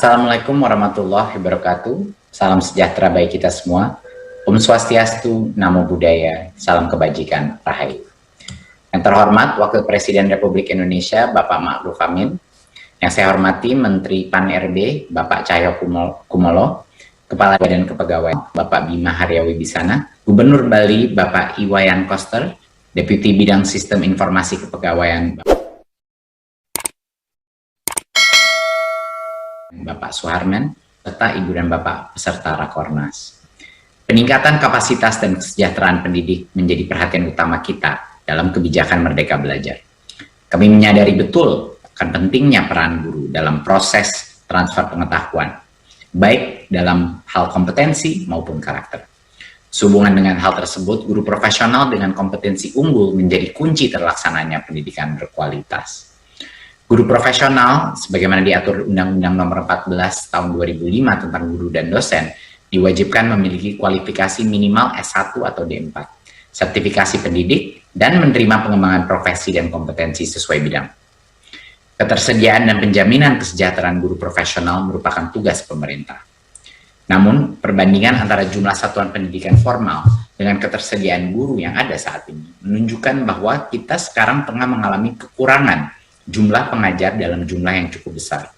Assalamualaikum warahmatullahi wabarakatuh. Salam sejahtera bagi kita semua. Om Swastiastu, Namo Buddhaya, salam kebajikan, Rahayu. Yang terhormat Wakil Presiden Republik Indonesia, Bapak Ma'ruf Amin. Yang saya hormati Menteri Pan-RB, Bapak Cahyo Kumolo, Kepala Badan Kepegawaian, Bapak Bima Haryawibisana, Gubernur Bali, Bapak Iwayan Koster, Deputi Bidang Sistem Informasi Kepegawaian, Bapak Suharman, serta Ibu dan Bapak peserta Rakornas. Peningkatan kapasitas dan kesejahteraan pendidik menjadi perhatian utama kita dalam kebijakan Merdeka Belajar. Kami menyadari betul akan pentingnya peran guru dalam proses transfer pengetahuan, baik dalam hal kompetensi maupun karakter. Sehubungan dengan hal tersebut, guru profesional dengan kompetensi unggul menjadi kunci terlaksananya pendidikan berkualitas. Guru profesional, sebagaimana diatur Undang-Undang Nomor 14 Tahun 2005 tentang guru dan dosen, diwajibkan memiliki kualifikasi minimal S1 atau D4, sertifikasi pendidik, dan menerima pengembangan profesi dan kompetensi sesuai bidang. Ketersediaan dan penjaminan kesejahteraan guru profesional merupakan tugas pemerintah. Namun, perbandingan antara jumlah satuan pendidikan formal dengan ketersediaan guru yang ada saat ini menunjukkan bahwa kita sekarang tengah mengalami kekurangan jumlah pengajar dalam jumlah yang cukup besar.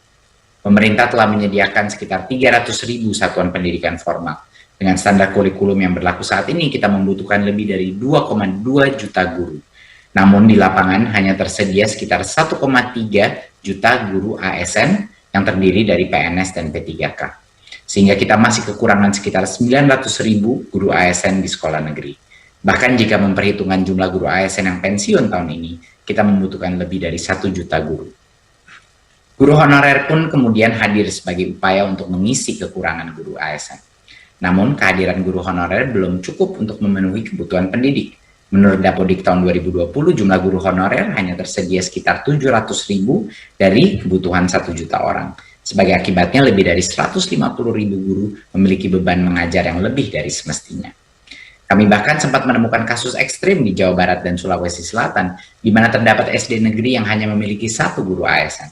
Pemerintah telah menyediakan sekitar 300.000 satuan pendidikan formal. Dengan standar kurikulum yang berlaku saat ini, kita membutuhkan lebih dari 2,2 juta guru. Namun di lapangan hanya tersedia sekitar 1,3 juta guru ASN yang terdiri dari PNS dan P3K. Sehingga kita masih kekurangan sekitar 900.000 guru ASN di sekolah negeri. Bahkan jika memperhitungkan jumlah guru ASN yang pensiun tahun ini, kita membutuhkan lebih dari 1 juta guru. Guru honorer pun kemudian hadir sebagai upaya untuk mengisi kekurangan guru ASN. Namun, kehadiran guru honorer belum cukup untuk memenuhi kebutuhan pendidik. Menurut Dapodik tahun 2020, jumlah guru honorer hanya tersedia sekitar 700.000 dari kebutuhan 1 juta orang. Sebagai akibatnya, lebih dari 150.000 guru memiliki beban mengajar yang lebih dari semestinya. Kami bahkan sempat menemukan kasus ekstrim di Jawa Barat dan Sulawesi Selatan, di mana terdapat SD negeri yang hanya memiliki 1 guru ASN.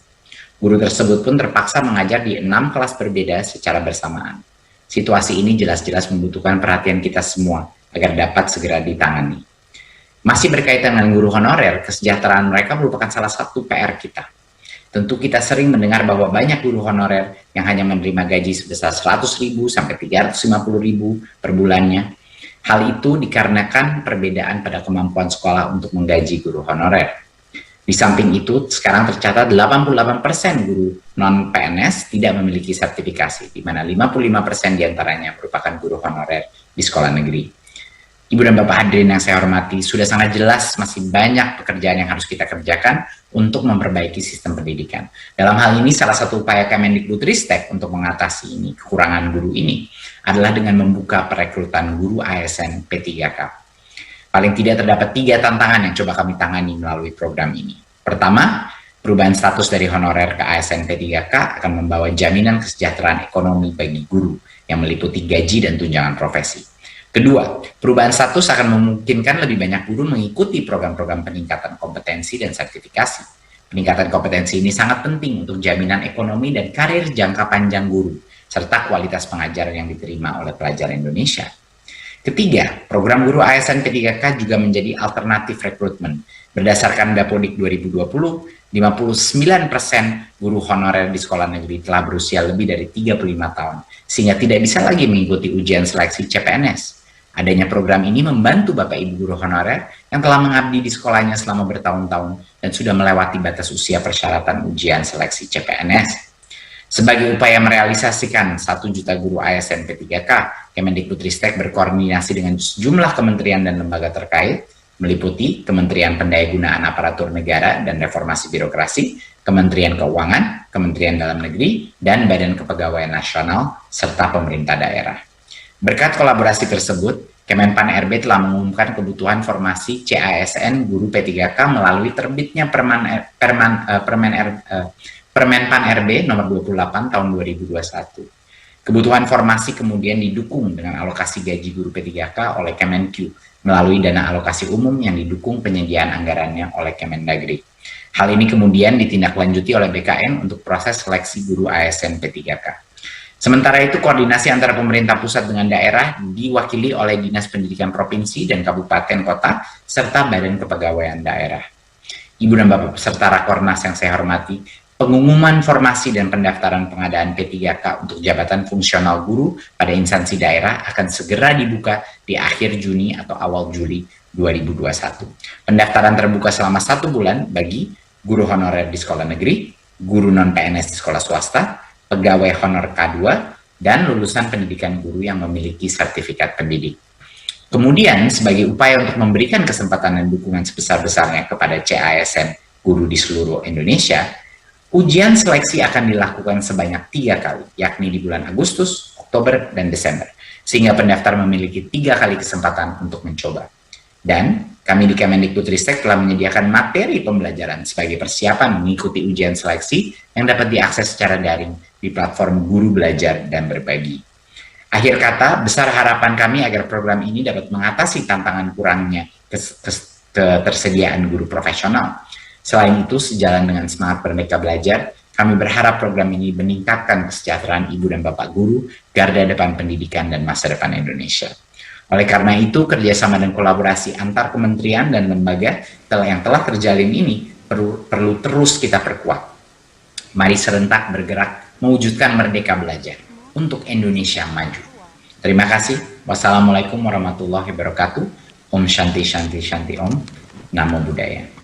Guru tersebut pun terpaksa mengajar di 6 kelas berbeda secara bersamaan. Situasi ini jelas-jelas membutuhkan perhatian kita semua agar dapat segera ditangani. Masih berkaitan dengan guru honorer, kesejahteraan mereka merupakan salah satu PR kita. Tentu kita sering mendengar bahwa banyak guru honorer yang hanya menerima gaji sebesar 100.000 sampai 350.000 per bulannya. Hal itu dikarenakan perbedaan pada kemampuan sekolah untuk menggaji guru honorer. Di samping itu, sekarang tercatat 88% guru non-PNS tidak memiliki sertifikasi, di mana 55% diantaranya merupakan guru honorer di sekolah negeri. Ibu dan Bapak hadirin yang saya hormati, sudah sangat jelas masih banyak pekerjaan yang harus kita kerjakan untuk memperbaiki sistem pendidikan. Dalam hal ini, salah satu upaya Kemendikbudristek untuk mengatasi ini, kekurangan guru ini, adalah dengan membuka perekrutan guru ASN P3K. Paling tidak terdapat 3 tantangan yang coba kami tangani melalui program ini. Pertama, perubahan status dari honorer ke ASN P3K akan membawa jaminan kesejahteraan ekonomi bagi guru yang meliputi gaji dan tunjangan profesi. Kedua, perubahan status akan memungkinkan lebih banyak guru mengikuti program-program peningkatan kompetensi dan sertifikasi. Peningkatan kompetensi ini sangat penting untuk jaminan ekonomi dan karir jangka panjang guru, serta kualitas pengajaran yang diterima oleh pelajar Indonesia. Ketiga, program guru ASN P3K juga menjadi alternatif rekrutmen. Berdasarkan Dapodik 2020, 59% guru honorer di sekolah negeri telah berusia lebih dari 35 tahun, sehingga tidak bisa lagi mengikuti ujian seleksi CPNS. Adanya program ini membantu Bapak Ibu guru honorer yang telah mengabdi di sekolahnya selama bertahun-tahun dan sudah melewati batas usia persyaratan ujian seleksi CPNS. Sebagai upaya merealisasikan 1 juta guru ASN P3K, Kemendikbudristek berkoordinasi dengan sejumlah kementerian dan lembaga terkait, meliputi Kementerian Pendayagunaan Aparatur Negara dan Reformasi Birokrasi, Kementerian Keuangan, Kementerian Dalam Negeri, dan Badan Kepegawaian Nasional, serta pemerintah daerah. Berkat kolaborasi tersebut, Kemenpan-RB telah mengumumkan kebutuhan formasi CASN guru P3K melalui terbitnya Permenpan-RB nomor 28 tahun 2021. Kebutuhan formasi kemudian didukung dengan alokasi gaji guru P3K oleh Kemenq melalui dana alokasi umum yang didukung penyediaan anggarannya oleh Kemendagri. Hal ini kemudian ditindaklanjuti oleh BKN untuk proses seleksi guru ASN P3K. Sementara itu, koordinasi antara pemerintah pusat dengan daerah diwakili oleh Dinas Pendidikan Provinsi dan Kabupaten Kota, serta Badan Kepegawaian Daerah. Ibu dan Bapak peserta Rakornas yang saya hormati, pengumuman formasi dan pendaftaran pengadaan P3K untuk jabatan fungsional guru pada instansi daerah akan segera dibuka di akhir Juni atau awal Juli 2021. Pendaftaran terbuka selama 1 bulan bagi guru honorer di sekolah negeri, guru non-PNS di sekolah swasta, pegawai honor K2, dan lulusan pendidikan guru yang memiliki sertifikat pendidik. Kemudian, sebagai upaya untuk memberikan kesempatan dan dukungan sebesar-besarnya kepada CASN guru di seluruh Indonesia, ujian seleksi akan dilakukan sebanyak 3 kali, yakni di bulan Agustus, Oktober, dan Desember, sehingga pendaftar memiliki 3 kali kesempatan untuk mencoba. Dan kami di Kemendikbudristek telah menyediakan materi pembelajaran sebagai persiapan mengikuti ujian seleksi yang dapat diakses secara daring di platform Guru Belajar dan Berbagi. Akhir kata, besar harapan kami agar program ini dapat mengatasi tantangan kurangnya ketersediaan guru profesional. Selain itu, sejalan dengan semangat Merdeka Belajar, kami berharap program ini meningkatkan kesejahteraan ibu dan bapak guru, garda depan pendidikan dan masa depan Indonesia. Oleh karena itu, kerjasama dan kolaborasi antar kementerian dan lembaga yang telah terjalin ini perlu terus kita perkuat. Mari serentak bergerak mewujudkan Merdeka Belajar untuk Indonesia maju. Terima kasih. Wassalamualaikum warahmatullahi wabarakatuh. Om Shanti Shanti Shanti Om. Namo Buddhaya.